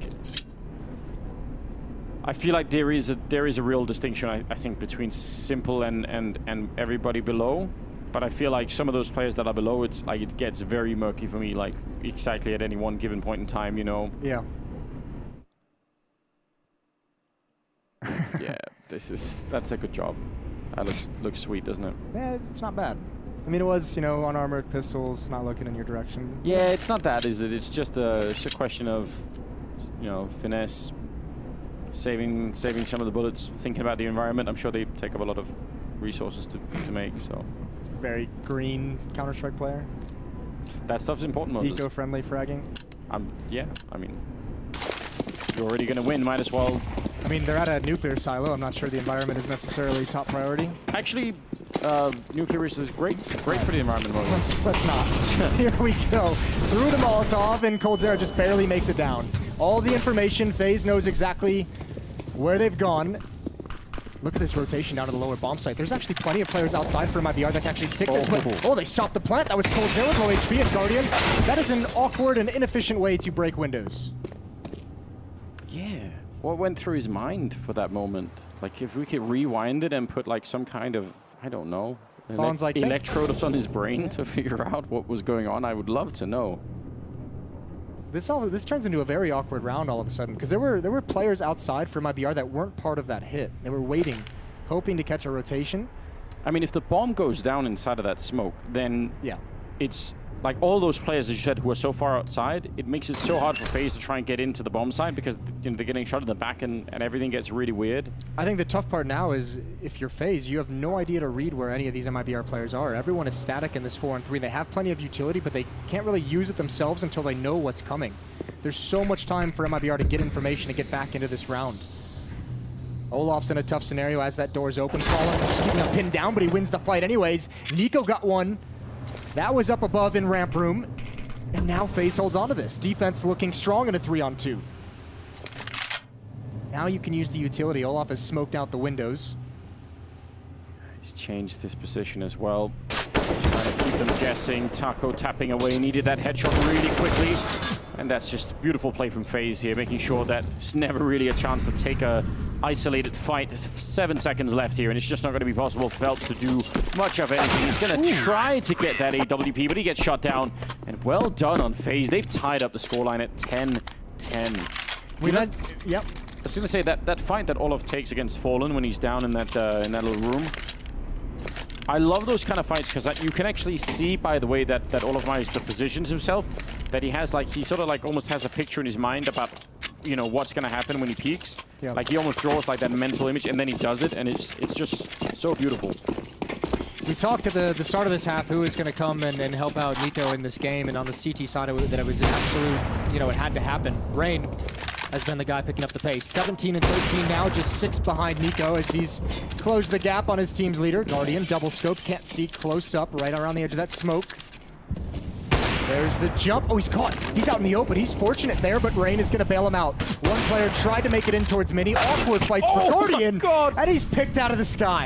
there is a real distinction, I think, between Simple and everybody below. But I feel like some of those players that are below, it's like it gets very murky for me, like exactly at any one given point in time, you know? Yeah. Yeah, that's a good job. That looks sweet, doesn't it? Yeah, it's not bad. I mean, it was, unarmored pistols, not looking in your direction. Yeah, it's not that, is it? It's just a question of, finesse, saving some of the bullets, thinking about the environment. I'm sure they take up a lot of resources to make. So very green Counter-Strike player. That stuff's important. Eco-friendly fragging. Yeah, I mean, you're already going to win. Might as well. I mean, they're at a nuclear silo. I'm not sure the environment is necessarily top priority. Actually, nuclear resources is great for the environment. Let's not. Here we go. Through the Molotov, and coldzera just barely makes it down. All the information, Faze knows exactly where they've gone. Look at this rotation down to the lower bomb site. There's actually plenty of players outside for Mibr that can actually stick this way. Oh, they stopped the plant. That was coldzera with low HP as Guardian. That is an awkward and inefficient way to break windows. Yeah. What went through his mind for that moment? Like, if we could rewind it and put like some kind of, I don't know, electrodes on his brain to figure out what was going on, I would love to know. This turns into a very awkward round all of a sudden, because there were players outside for Mibr that weren't part of that hit. They were waiting, hoping to catch a rotation. I mean, if the bomb goes down inside of that smoke, then yeah, it's like all those players, as you said, who are so far outside, it makes it so hard for Faze to try and get into the bomb side because they're getting shot in the back and everything gets really weird. I think the tough part now is if you're Faze, you have no idea to read where any of these Mibr players are. Everyone is static in this 4-on-3. They have plenty of utility, but they can't really use it themselves until they know what's coming. There's so much time for Mibr to get information to get back into this round. Olaf's in a tough scenario as that door's open. Collins just keeping him pinned down, but he wins the fight anyways. Nico got one. That was up above in ramp room. And now Faze holds onto this. Defense looking strong in a 3-on-2. Now you can use the utility. Olaf has smoked out the windows. He's changed his position as well. Trying to keep them guessing. Taco tapping away. Needed that headshot really quickly. And that's just a beautiful play from Faze here, making sure that it's never really a chance to take a isolated fight. 7 seconds left here, and it's just not going to be possible for Phelps to do much of anything. He's going to try to get that AWP, but he gets shot down. And well done on Faze. They've tied up the scoreline at 10-10. Yep. I was going to say that fight that Olaf takes against Fallen when he's down in that little room. I love those kind of fights because you can actually see by the way that Olaf Meister positions himself that he has he sort of almost has a picture in his mind about what's going to happen when he peeks. Yeah. Like he almost draws that mental image and then he does it, and it's just so beautiful. We talked at the start of this half who is going to come and help out Nico in this game, and on the CT side that it was an absolute, it had to happen. Rain has been the guy picking up the pace. 17 and 13 now, just 6 behind Nico as he's closed the gap on his team's leader. Guardian, double scope, can't see close up, right around the edge of that smoke. There's the jump. Oh, he's caught. He's out in the open. He's fortunate there, but Rain is going to bail him out. One player tried to make it in towards Mini. Awkward fights for Guardian. God. And he's picked out of the sky.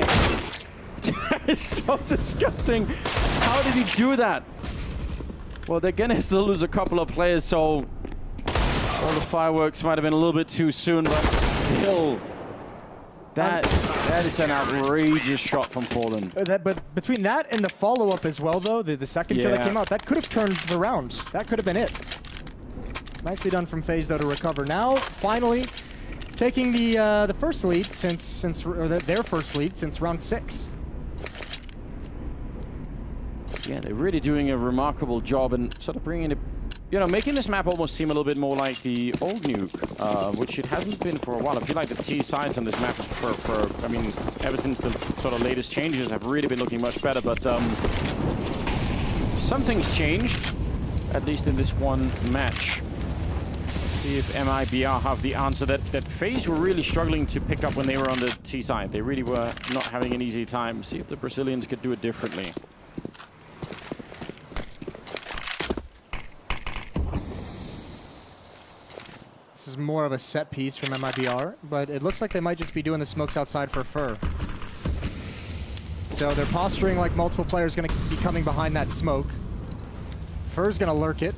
That is so disgusting. How did he do that? Well, they're going to still lose a couple of players, so all the fireworks might have been a little bit too soon, but still, that is an outrageous shot from Fallen. But between that and the follow-up as well, though, the second kill that came out, that could have turned the round. That could have been it. Nicely done from Faze, though, to recover. Now, finally, taking the first lead their first lead since round 6. Yeah, they're really doing a remarkable job and sort of bringing it, making this map almost seem a little bit more like the old Nuke, which it hasn't been for a while. I feel like the T sides on this map ever since the sort of latest changes have really been looking much better, but something's changed, at least in this one match. Let's see if Mibr have the answer that Faze were really struggling to pick up when they were on the T side. They really were not having an easy time. See if the Brazilians could do it differently. This is more of a set piece from Mibr, but it looks like they might just be doing the smokes outside for Fur. So they're posturing like multiple players going to be coming behind that smoke. Fur's going to lurk it.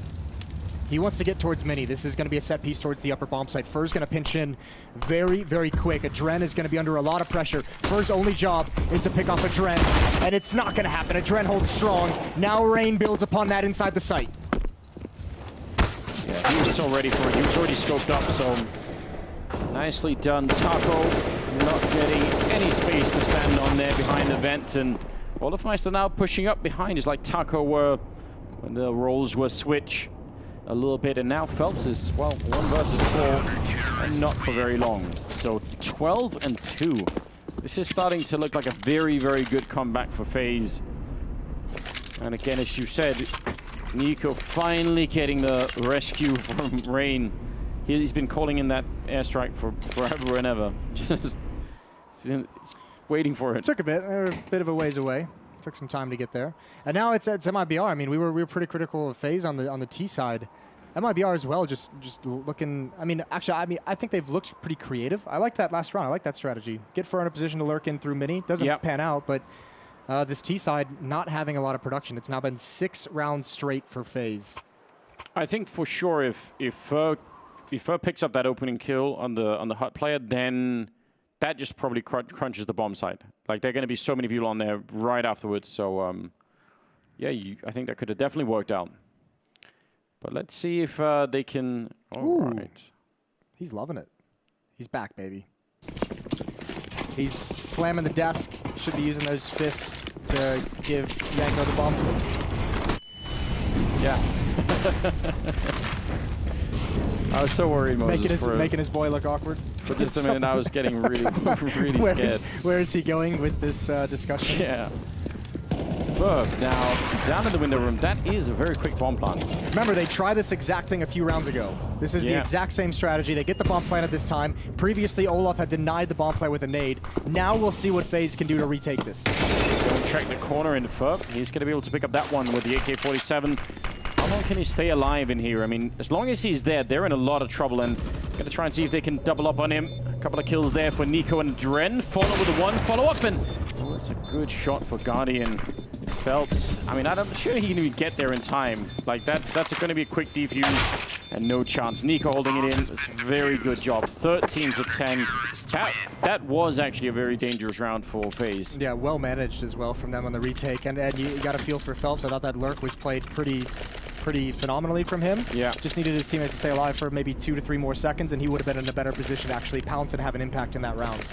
He wants to get towards Mini. This is going to be a set piece towards the upper bomb site. Fur's going to pinch in very, very quick. Adren is going to be under a lot of pressure. Fur's only job is to pick off Adren, and it's not going to happen. Adren holds strong. Now Rain builds upon that inside the site. Yeah, he was so ready for it. He was already scoped up, so nicely done. Taco not getting any space to stand on there behind the vent, and Olafmeister now pushing up behind, just like Taco were when the roles were switched a little bit, and now Phelps is, well, 1 versus 4, and not for very long. So 12 and 2 This is starting to look like a very, very good comeback for FaZe. And again, as you said, Nico finally getting the rescue from Rain. He's been calling in that airstrike for forever and ever. Just waiting for it. Took a bit. They were a bit of a ways away. Took some time to get there. And now it's MIBR. I mean, we were pretty critical of FaZe on the T side. MIBR as well, just looking. I mean, actually, I think they've looked pretty creative. I like that last round. I like that strategy. Get Fer in a position to lurk in through mini. Doesn't pan out, but this T side not having a lot of production. It's now been 6 rounds straight for FaZe. I think for sure if Fer picks up that opening kill on the hot player, then that just probably crunches the bomb side. Like, there are going to be so many people on there right afterwards. So, yeah, I think that could have definitely worked out. But let's see if they can... All right. He's loving it. He's back, baby. He's slamming the desk. Should be using those fists to give Yanko the bomb. Yeah. I was so worried, Moses. Making his boy look awkward. For just a minute, I was getting really, really scared. Where is he going with this discussion? Yeah. Now, down in the window room, that is a very quick bomb plant. Remember, they tried this exact thing a few rounds ago. This is the exact same strategy. They get the bomb planted this time. Previously, Olaf had denied the bomb plant with a nade. Now we'll see what FaZe can do to retake this. Going to check the corner in Fer. He's going to be able to pick up that one with the AK-47. How long can he stay alive in here? I mean, as long as he's dead, they're in a lot of trouble, and going to try and see if they can double up on him. A couple of kills there for Nico and Dren. Follow with the one follow-up, and oh, that's a good shot for Guardian. Phelps, I mean, I'm sure he can even get there in time. Like, that's going to be a quick defuse, and no chance. Nico holding it in. It's a very good job. 13 to 10. That was actually a very dangerous round for FaZe. Yeah, well managed as well from them on the retake. And you got a feel for Phelps. I thought that lurk was played pretty phenomenally from him. Yeah. Just needed his teammates to stay alive for maybe 2 to 3 more seconds, and he would have been in a better position to actually pounce and have an impact in that round.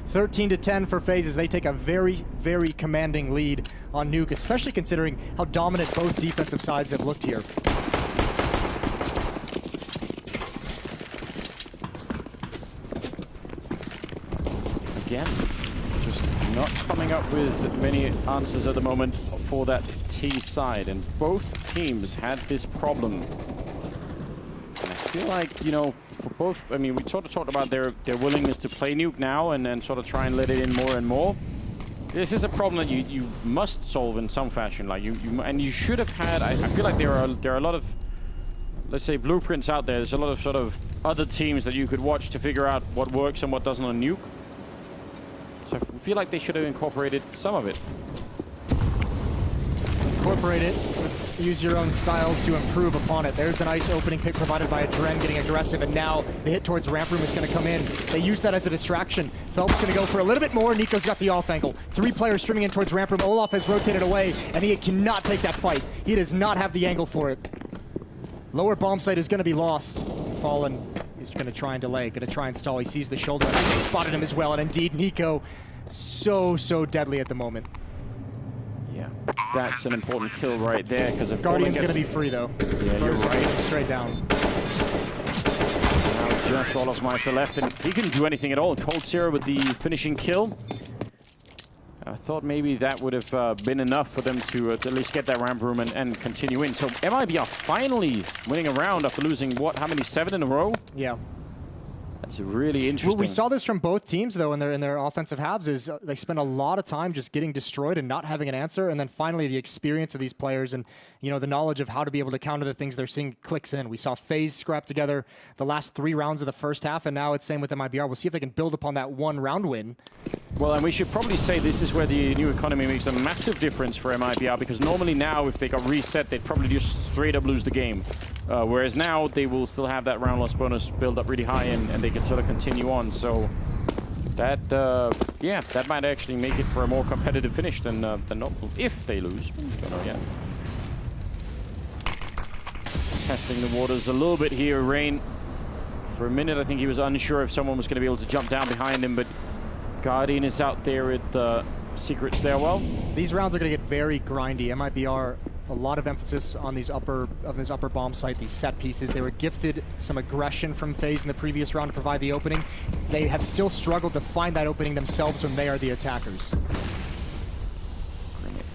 13 to 10 for FaZe as they take a very, very commanding lead on Nuke, especially considering how dominant both defensive sides have looked here. Again, just not coming up with many answers at the moment for that T side, and both teams had this problem. And I feel like, you know, for both, I mean, we sort of talked about their willingness to play Nuke now and then sort of try and let it in more and more. This is a problem that you must solve in some fashion. Like you should have had. I feel like there are a lot of, let's say, blueprints out there. There's a lot of sort of other teams that you could watch to figure out what works and what doesn't on Nuke. So I feel like they should have incorporated some of it. Incorporate it. Use your own style to improve upon it. There's a nice opening pick provided by a Dren getting aggressive, and now the hit towards ramp room is going to come in. They use that as a distraction. Phelps going to go for a little bit more. Nico's got the off angle. 3 players streaming in towards ramp room. Olaf has rotated away, and he cannot take that fight. He does not have the angle for it. Lower bomb site is going to be lost. Fallen is going to try and delay, going to try and stall. He sees the shoulder. They spotted him as well, and indeed Nico so deadly at the moment. Yeah, that's an important kill right there, because if Guardian's going to be free, though. Yeah, you're right. Straight down. Now just Olaf Meister left, and he couldn't do anything at all. Cold Zero with the finishing kill. I thought maybe that would have been enough for them to at least get that ramp room and continue in. So MIB are finally winning a round after losing, what, how many, 7 in a row? Yeah. That's really interesting. Well, we saw this from both teams, though, in their offensive halves, is they spend a lot of time just getting destroyed and not having an answer, and then finally the experience of these players and, you know, the knowledge of how to be able to counter the things they're seeing clicks in. We saw FaZe scrap together the last 3 rounds of the first half, and now it's same with MIBR. We'll see if they can build upon that 1 round win. Well, and we should probably say this is where the new economy makes a massive difference for MIBR, because normally now, if they got reset, they'd probably just straight up lose the game. Whereas now, they will still have that round loss bonus build up really high, and they can sort of continue on. So that, yeah, that might actually make it for a more competitive finish than not if they lose. Don't know yet. Testing the waters a little bit here. Rain, for a minute, I think he was unsure if someone was going to be able to jump down behind him, but Guardian is out there at the secret stairwell. These rounds are going to get very grindy. MIBR a lot of emphasis on this upper bomb site, these set pieces. They were gifted some aggression from Faze in the previous round to provide the opening. They have still struggled to find that opening themselves when they are the attackers.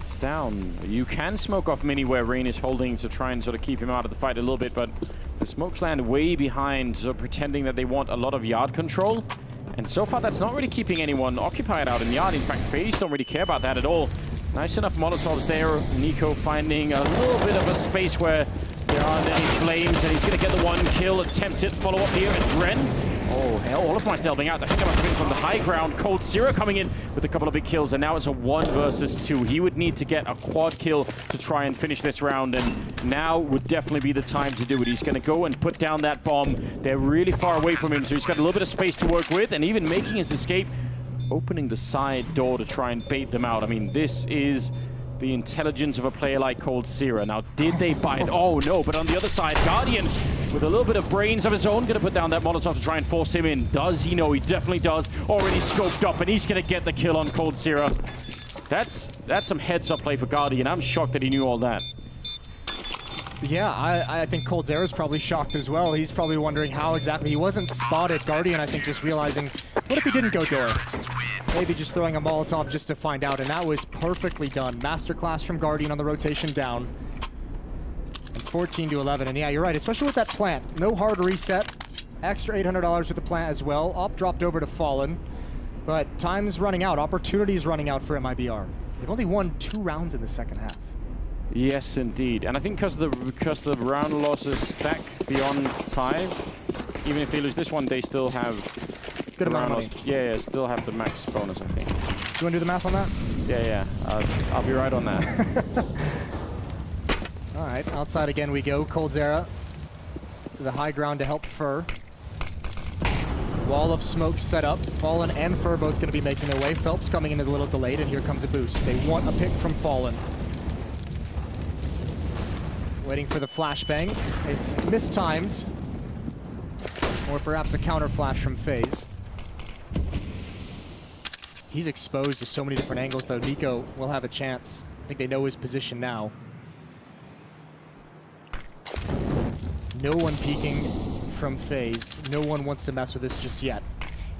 It's down. You can smoke off Mini where Rain is holding to try and sort of keep him out of the fight a little bit, but the smokes land way behind, sort of pretending that they want a lot of yard control. And so far, that's not really keeping anyone occupied out in the yard. In fact, Faze don't really care about that at all. Nice enough Molotovs there. Nico finding a little bit of a space where there aren't any flames, and he's going to get the one kill. Attempted follow-up here at Dren. Oh, hell, all of my helping out. I think that must have been from the high ground. Coldzera coming in with a couple of big kills, and now it's a 1 versus 2. He would need to get a quad kill to try and finish this round, and now would definitely be the time to do it. He's going to go and put down that bomb. They're really far away from him, so he's got a little bit of space to work with, and even making his escape, opening the side door to try and bait them out. I mean, this is the intelligence of a player like Coldzera. Now, did they bite? Oh, no, but on the other side, Guardian, with a little bit of brains of his own, going to put down that Molotov to try and force him in. Does he know? He definitely does. Already scoped up, and he's going to get the kill on Coldzera. That's some heads-up play for Guardian. I'm shocked that he knew all that. Yeah, I think Coldzera's probably shocked as well. He's probably wondering how exactly he wasn't spotted. Guardian, I think, just realizing, what if he didn't go door? Maybe just throwing a Molotov just to find out, and that was perfectly done. Masterclass from Guardian on the rotation down. And 14 to 11, and yeah, you're right, especially with that plant. No hard reset. Extra $800 with the plant as well. Op dropped over to Fallen, but time's running out. Opportunity's running out for MIBR. They've only won 2 rounds in the second half. Yes, indeed. And I think because the round losses stack beyond 5, even if they lose this one, they still have good amount of money. Yeah, still have the max bonus, I think. Do you want to do the math on that? Yeah. I'll be right on that. All right, outside again we go. Coldzera to the high ground to help Fur. Wall of smoke set up. Fallen and Fur both going to be making their way. Phelps coming in a little delayed, and here comes a boost. They want a pick from Fallen. Waiting for the flashbang. It's mistimed. Or perhaps a counter flash from Faze. He's exposed to so many different angles, though. Nico will have a chance. I think they know his position now. No one peeking from Faze. No one wants to mess with this just yet.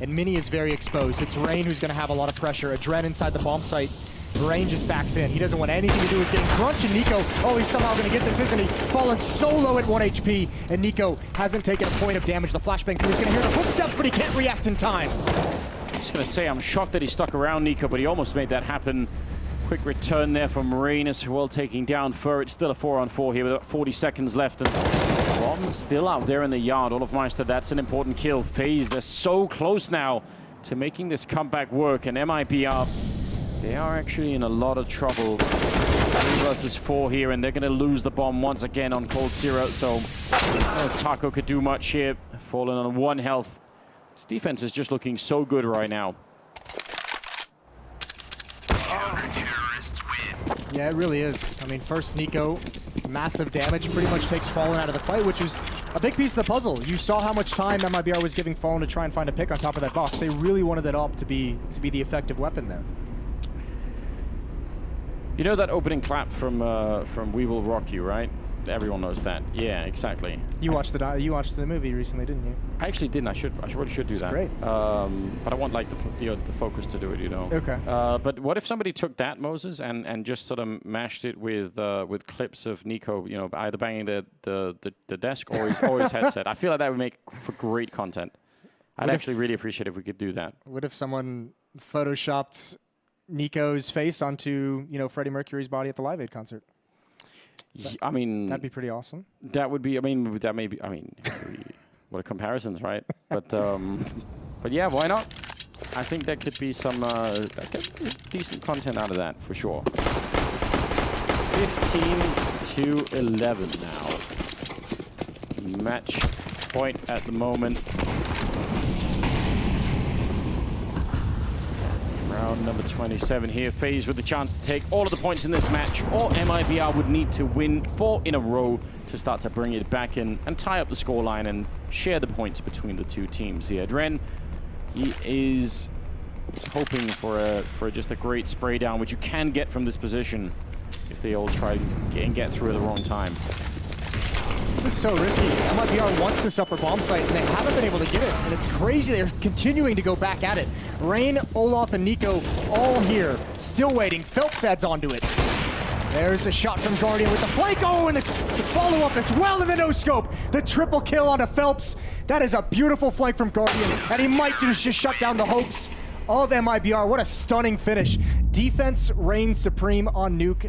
And Mini is very exposed. It's Rain who's going to have a lot of pressure. Adren inside the bomb site. Rain just backs in. He doesn't want anything to do with getting crunched, and Nico, oh, he's somehow going to get this, isn't he? Fallen so low at 1 HP, and Nico hasn't taken a point of damage. The flashbang crew is going to hear the footsteps, but he can't react in time. I'm just going to say, I'm shocked that he stuck around Nico, but he almost made that happen. Quick return there from Rain as well, taking down Fur. It's still a 4-on-4 here with about 40 seconds left, and Bomb still out there in the yard. Olofmeister, that's an important kill. Faze, they're so close now to making this comeback work, and MIBR, they are actually in a lot of trouble. 3 versus 4 here, and they're going to lose the bomb once again on Coldzera, so Taco could do much here. Fallen on 1 health. His defense is just looking so good right now. Yeah, it really is. I mean, first Nico, massive damage, pretty much takes Fallen out of the fight, which was a big piece of the puzzle. You saw how much time MIBR was giving Fallen to try and find a pick on top of that box. They really wanted that op to be the effective weapon there. You know that opening clap from We Will Rock You, right? Everyone knows that. Yeah, exactly. You watched the movie recently, didn't you? I actually didn't. I really should do that. Great. But I want like the focus to do it, you know. Okay. But what if somebody took that, Moses, and just sort of mashed it with clips of Nico, you know, either banging the desk or his headset? I feel like that would make for great content. I'd actually really appreciate if we could do that. What if someone photoshopped Nico's face onto, you know, Freddie Mercury's body at the Live Aid concert? I mean, that'd be pretty awesome. That would be. I mean, that may be. I mean, what a comparisons, right? But yeah, why not? I think there could be some decent content out of that for sure. 15 to 11 now. Match point at the moment. Round number 27 here. Faze with the chance to take all of the points in this match, or MIBR would need to win 4 in a row to start to bring it back in and tie up the scoreline and share the points between the 2 teams here. Dren, he is hoping for just a great spray down, which you can get from this position. if they all try and get through at the wrong time. This is so risky. Mibr wants this upper bomb site, and they haven't been able to get it. And it's crazy. They're continuing to go back at it. Rain, Olaf, and Nico all here, still waiting. Phelps adds onto it. There's a shot from Guardian with the flank. Oh, and the follow-up as well in the no-scope. The triple kill onto Phelps. That is a beautiful flank from Guardian, and he might just shut down the hopes of Mibr. What a stunning finish. Defense reigns supreme on Nuke.